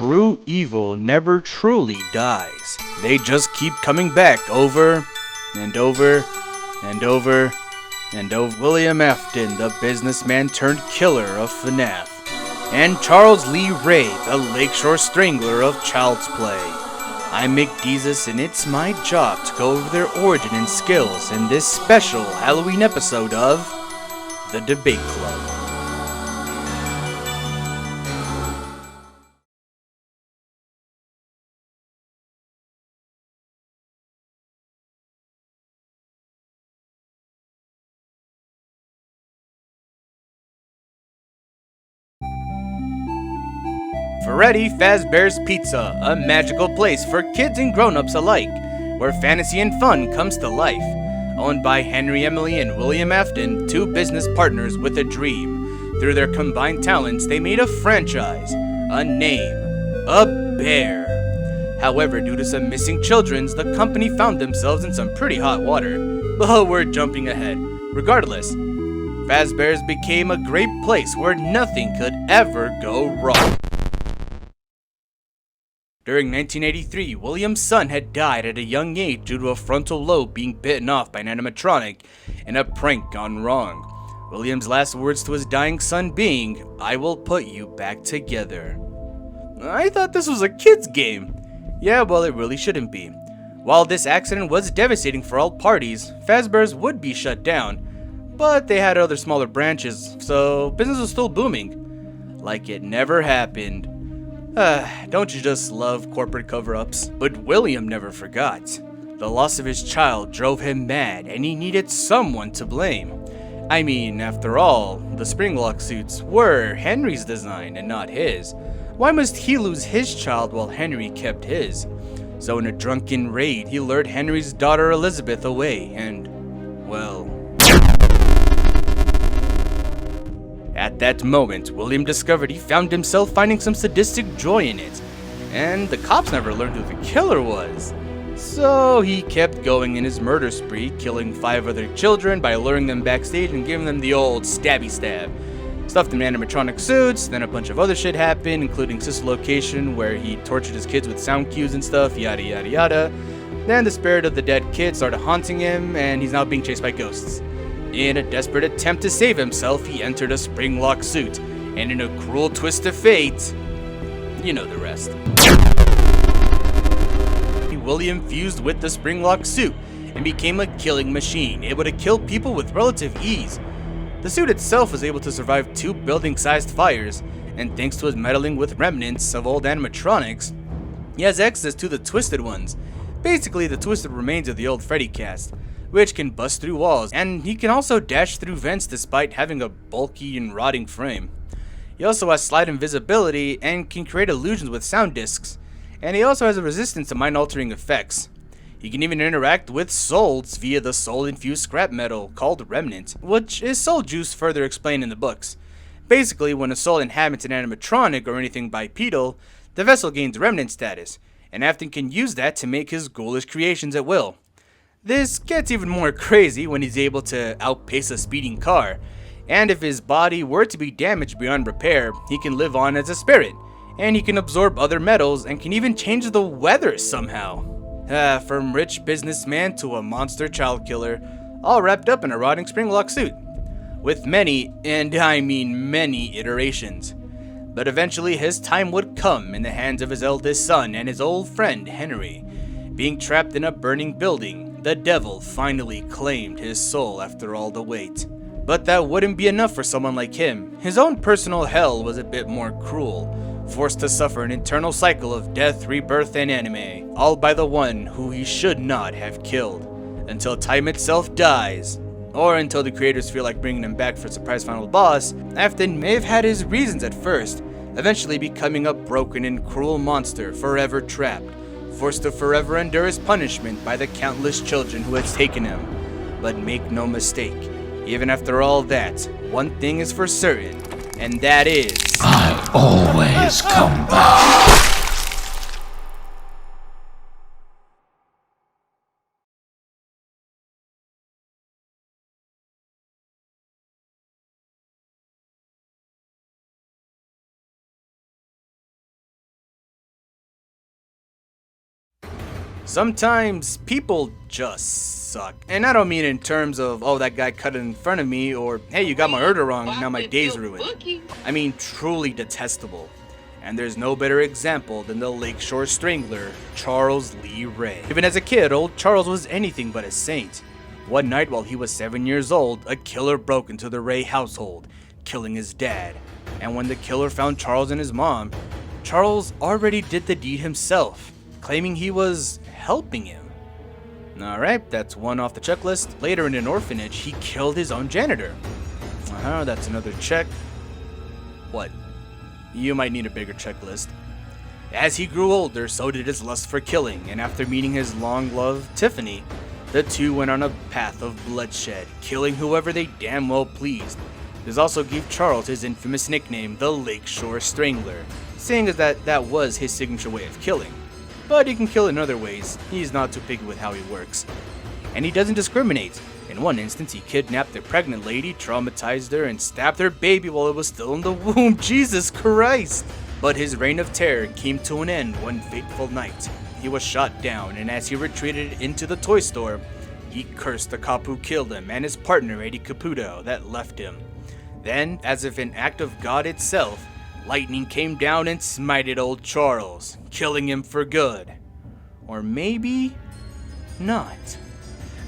true evil never truly dies. They just keep coming back over and over and over and over. William Afton, the businessman turned killer of FNAF, and Charles Lee Ray, the Lakeshore Strangler of Child's Play. I'm Mick Deezus, and it's my job to go over their origin and skills in this special Halloween episode of The Debate Club. Freddy Fazbear's Pizza, a magical place for kids and grown-ups alike, where fantasy and fun comes to life. Owned by Henry, Emily, and William Afton, two business partners with a dream. Through their combined talents, they made a franchise, a name, a bear. However, due to some missing children, the company found themselves in some pretty hot water. But we're jumping ahead. Regardless, Fazbear's became a great place where nothing could ever go wrong. During 1983, William's son had died at a young age due to a frontal lobe being bitten off by an animatronic and a prank gone wrong. William's last words to his dying son being, "I will put you back together." I thought this was a kid's game. Yeah, well, it really shouldn't be. While this accident was devastating for all parties, Fazbear's would be shut down, but they had other smaller branches, so business was still booming. Like it never happened. Don't you just love corporate cover-ups? But William never forgot. The loss of his child drove him mad, and he needed someone to blame. I mean, after all, the Springlock suits were Henry's design and not his. Why must he lose his child while Henry kept his? So in a drunken raid, he lured Henry's daughter Elizabeth away, and, well... At that moment, William discovered he found himself finding some sadistic joy in it, and the cops never learned who the killer was. So he kept going in his murder spree, killing 5 other children by luring them backstage and giving them the old stabby stab. Stuffed them in animatronic suits, then a bunch of other shit happened, including Sister Location, where he tortured his kids with sound cues and stuff, yada yada yada. Then the spirit of the dead kid started haunting him, and he's now being chased by ghosts. In a desperate attempt to save himself, he entered a Springlock suit, and in a cruel twist of fate, you know the rest. William fused with the Springlock suit and became a killing machine, able to kill people with relative ease. The suit itself was able to survive 2 building-sized fires, and thanks to his meddling with remnants of old animatronics, he has access to the Twisted Ones, basically the twisted remains of the old Freddy cast, which can bust through walls, and he can also dash through vents despite having a bulky and rotting frame. He also has slight invisibility and can create illusions with sound discs, and he also has a resistance to mind-altering effects. He can even interact with souls via the soul-infused scrap metal called Remnant, which is soul juice further explained in the books. Basically, when a soul inhabits an animatronic or anything bipedal, the vessel gains Remnant status, and Afton can use that to make his ghoulish creations at will. This gets even more crazy when he's able to outpace a speeding car, and if his body were to be damaged beyond repair, he can live on as a spirit, and he can absorb other metals and can even change the weather somehow. From rich businessman to a monster child killer, all wrapped up in a rotting Springlock suit, with many, and I mean many, iterations. But eventually his time would come in the hands of his eldest son and his old friend Henry. Being trapped in a burning building, the devil finally claimed his soul after all the wait. But that wouldn't be enough for someone like him. His own personal hell was a bit more cruel, forced to suffer an eternal cycle of death, rebirth, and anime, all by the one who he should not have killed, until time itself dies, or until the creators feel like bringing him back for a surprise final boss. Afton may have had his reasons at first, eventually becoming a broken and cruel monster forever trapped, forced to forever endure his punishment by the countless children who had taken him. But make no mistake, even after all that, one thing is for certain, and that is... I always come back. Sometimes people just suck. And I don't mean in terms of, oh, that guy cut it in front of me, or hey, you got my order wrong, now my day's ruined. I mean truly detestable. And there's no better example than the Lakeshore Strangler, Charles Lee Ray. Even as a kid, old Charles was anything but a saint. One night while he was 7 years old, a killer broke into the Ray household, killing his dad. And when the killer found Charles and his mom, Charles already did the deed himself, claiming he was helping him. Alright, that's one off the checklist. Later in an orphanage, he killed his own janitor. That's another check. What? You might need a bigger checklist. As he grew older, so did his lust for killing, and after meeting his long-loved Tiffany, the two went on a path of bloodshed, killing whoever they damn well pleased. This also gave Charles his infamous nickname, the Lakeshore Strangler, seeing as that was his signature way of killing. But he can kill in other ways, he's not too picky with how he works. And he doesn't discriminate. In one instance, he kidnapped a pregnant lady, traumatized her, and stabbed her baby while it was still in the womb. Jesus Christ! But his reign of terror came to an end one fateful night. He was shot down, and as he retreated into the toy store, he cursed the cop who killed him and his partner Eddie Caputo that left him. Then, as if an act of God itself, lightning came down and smited old Charles, killing him for good. Or maybe not.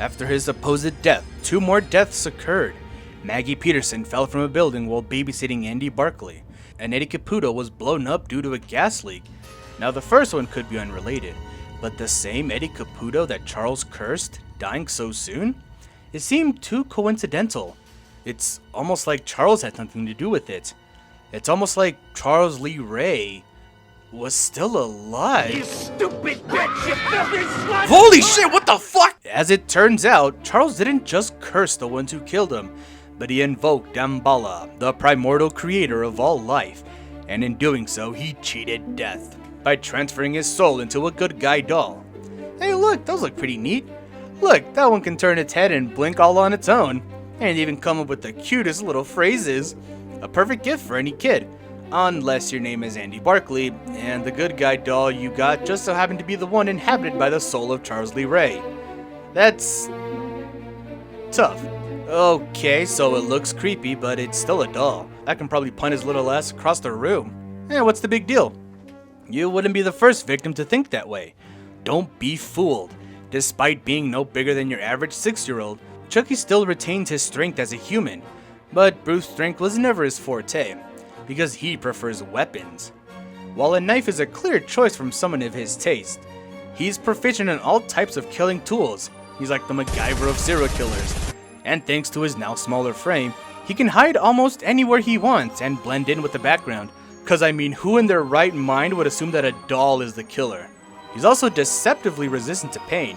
After his supposed death, two more deaths occurred. Maggie Peterson fell from a building while babysitting Andy Barkley, and Eddie Caputo was blown up due to a gas leak. Now the first one could be unrelated, but the same Eddie Caputo that Charles cursed, dying so soon? It seemed too coincidental. It's almost like Charles had something to do with it. It's almost like Charles Lee Ray was still alive. You stupid bitch, you filthy slut! Holy shit, what the fuck? As it turns out, Charles didn't just curse the ones who killed him, but he invoked Damballa, the primordial creator of all life, and in doing so, he cheated death by transferring his soul into a good guy doll. Hey look, those look pretty neat. Look, that one can turn its head and blink all on its own, and even come up with the cutest little phrases. A perfect gift for any kid. Unless your name is Andy Barkley, and the good guy doll you got just so happened to be the one inhabited by the soul of Charles Lee Ray. That's tough. Okay, so it looks creepy, but it's still a doll. That can probably punt his little ass across the room. What's the big deal? You wouldn't be the first victim to think that way. Don't be fooled. Despite being no bigger than your average 6-year-old, Chucky still retains his strength as a human, but brute strength was never his forte, because he prefers weapons. While a knife is a clear choice from someone of his taste, he's proficient in all types of killing tools. He's like the MacGyver of serial killers, and thanks to his now smaller frame, he can hide almost anywhere he wants and blend in with the background, cause I mean, who in their right mind would assume that a doll is the killer? He's also deceptively resistant to pain.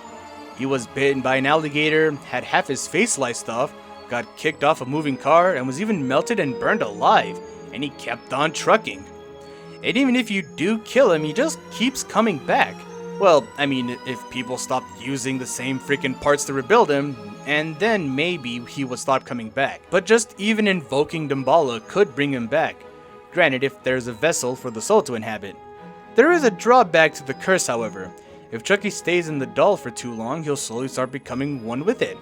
He was bitten by an alligator, had half his face sliced off, got kicked off a moving car, and was even melted and burned alive, and he kept on trucking. And even if you do kill him, he just keeps coming back. Well, I mean, if people stopped using the same freaking parts to rebuild him, and then maybe he would stop coming back. But just even invoking Damballa could bring him back. Granted, if there's a vessel for the soul to inhabit. There is a drawback to the curse, however. If Chucky stays in the doll for too long, he'll slowly start becoming one with it.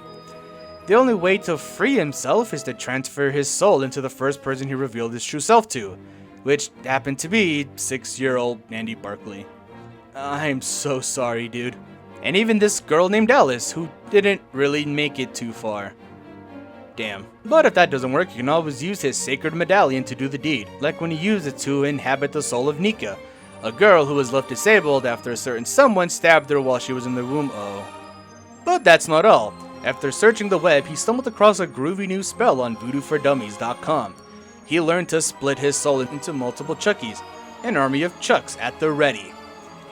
The only way to free himself is to transfer his soul into the first person he revealed his true self to, which happened to be 6-year-old Andy Barkley. I'm so sorry, dude. And even this girl named Alice, who didn't really make it too far. Damn. But if that doesn't work, you can always use his sacred medallion to do the deed, like when he used it to inhabit the soul of Nika, a girl who was left disabled after a certain someone stabbed her while she was in the womb. But that's not all. After searching the web, he stumbled across a groovy new spell on voodooForDummies.com. He learned to split his soul into multiple Chuckies, an army of Chucks at the ready.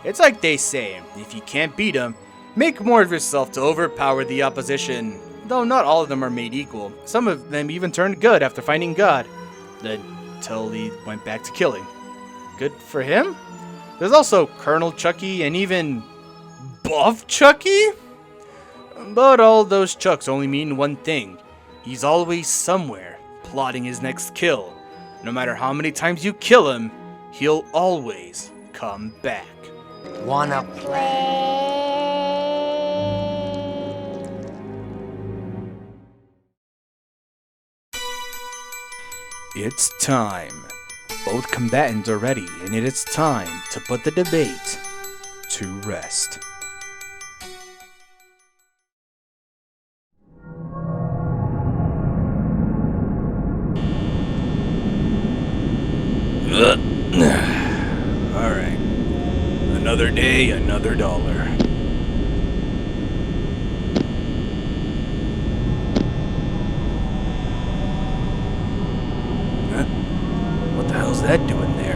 It's like they say, if you can't beat them, make more of yourself to overpower the opposition. Though not all of them are made equal. Some of them even turned good after finding God, until he went back to killing. Good for him? There's also Colonel Chucky and even Buff Chucky? But all those Chucks only mean one thing. He's always somewhere, plotting his next kill. No matter how many times you kill him, he'll always come back. Wanna play? It's time. Both combatants are ready, and it is time to put the debate to rest. Alright. Another day, another dollar. Huh? What the hell's that doing there?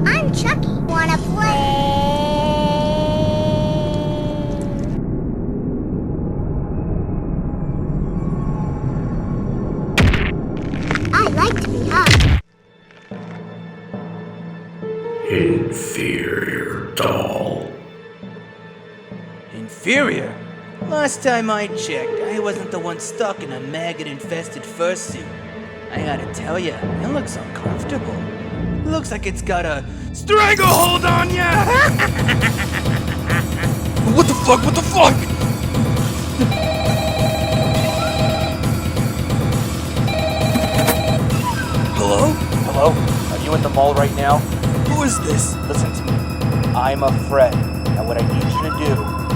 I'm Chucky. Wanna play? I like to be hugged. Inferior doll. Inferior? Last time I checked, I wasn't the one stuck in a maggot-infested fursuit. I gotta tell ya, it looks uncomfortable. Looks like it's got a stranglehold on ya! What the fuck? What the fuck? Hello? Hello? Are you at the mall right now? Who is this? Listen to me. I'm a Fred, and what I need you to do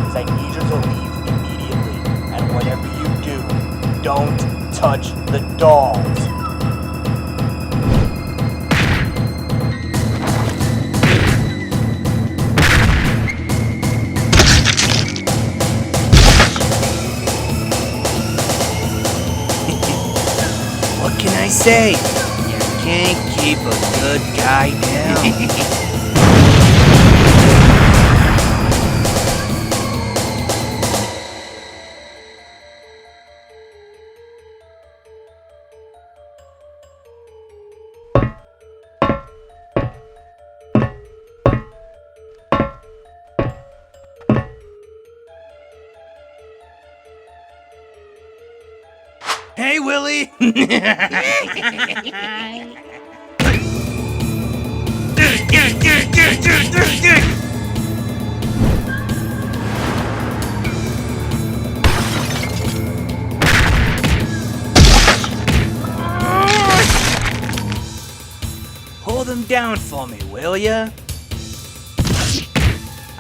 is I need you to leave immediately. And whatever you do, don't touch the dolls. What can I say? You can't keep a good guy down. Hey, Willie! Hold him down for me, will ya?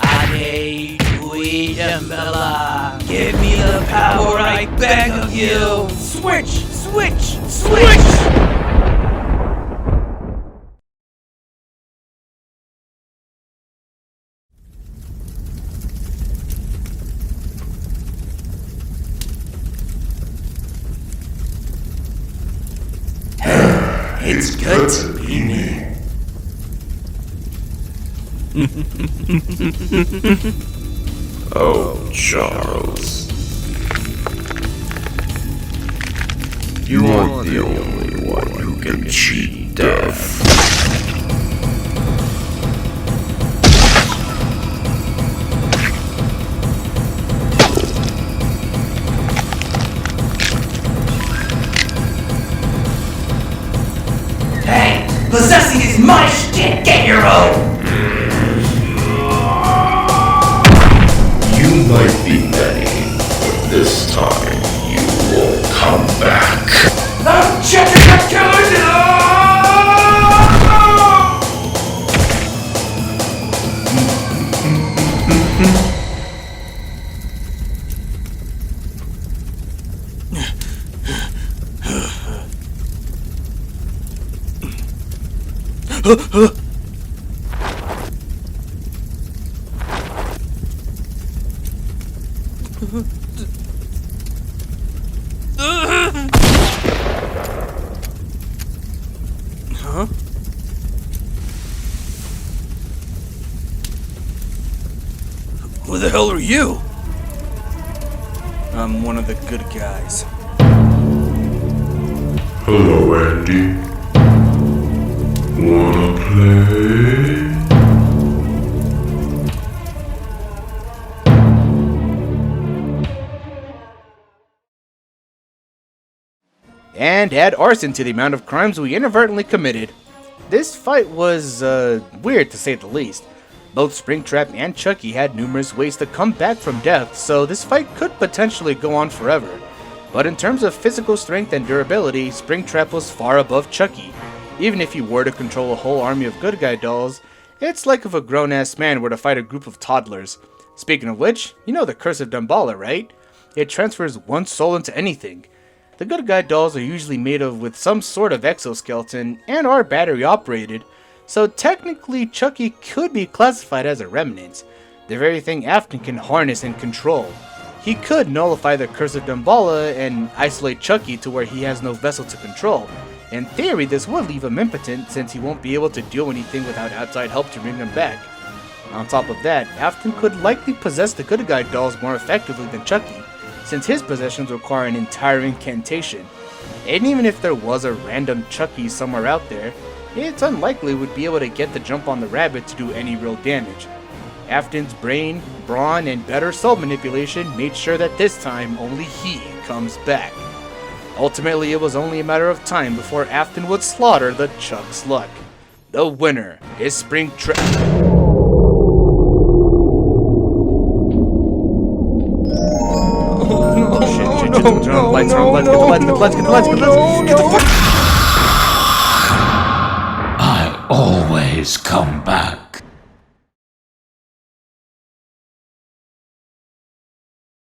Ade Guidambella, give me the power, I beg of you! Switch! Switch! Switch! It's good to be me. Oh, Charles. You aren't the only one who can cheat death. Hey, possessing is my shit! Get your own! You might be many, but this time you won't come back. I'm checking the killer! Huh? Who the hell are you? I'm one of the good guys. Hello, Andy. Wanna play? and add arson to the amount of crimes we inadvertently committed. This fight was, weird to say the least. Both Springtrap and Chucky had numerous ways to come back from death, so this fight could potentially go on forever. But in terms of physical strength and durability, Springtrap was far above Chucky. Even if he were to control a whole army of good guy dolls, it's like if a grown-ass man were to fight a group of toddlers. Speaking of which, you know the Curse of Damballa, right? It transfers one soul into anything. The good guy dolls are usually made of with some sort of exoskeleton and are battery operated, so technically Chucky could be classified as a remnant, the very thing Afton can harness and control. He could nullify the Curse of Damballa and isolate Chucky to where he has no vessel to control. In theory, this would leave him impotent since he won't be able to do anything without outside help to bring him back. On top of that, Afton could likely possess the good guy dolls more effectively than Chucky, since his possessions require an entire incantation. And even if there was a random Chucky somewhere out there, it's unlikely we'd be able to get the jump on the rabbit to do any real damage. Afton's brain, brawn, and better soul manipulation made sure that this time only he comes back. Ultimately, it was only a matter of time before Afton would slaughter the Chuck's luck. The winner is Springtrap. Oh, shit, turn on the lights, get the lights. I always come back.